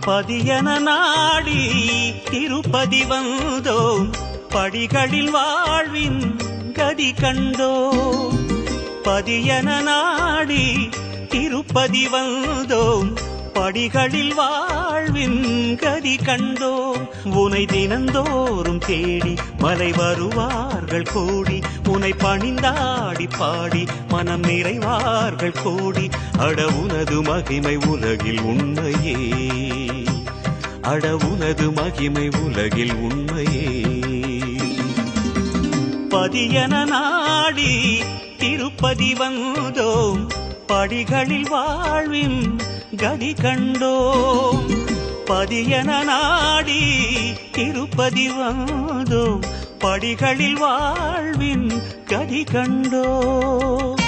பதியன நாடி திருப்பதி வந்தோம், படிகளில் வாழ்வின் கதி கண்டோம். பதியன நாடி திருப்பதி வந்தோம், படிகளில் வாழ்வின் கதி கண்டோம். உனை தினந்தோறும் தேடி மலை வருவார்கள் கோடி, உனை பணிந்தாடி பாடி மனம் நிறைவார்கள் கோடி. அட உனது மகிமை உலகில் உண்மையே, அட உனது மகிமை உலகில் உண்மையே. பதியன நாடி திருப்பதி வந்தோம், படிகளில் வாழ்வின் கதி கண்டோம். பதியன நாடி திருப்பதி வந்தோம், படிகளில் வாழ்வின் கதி கண்டோம்.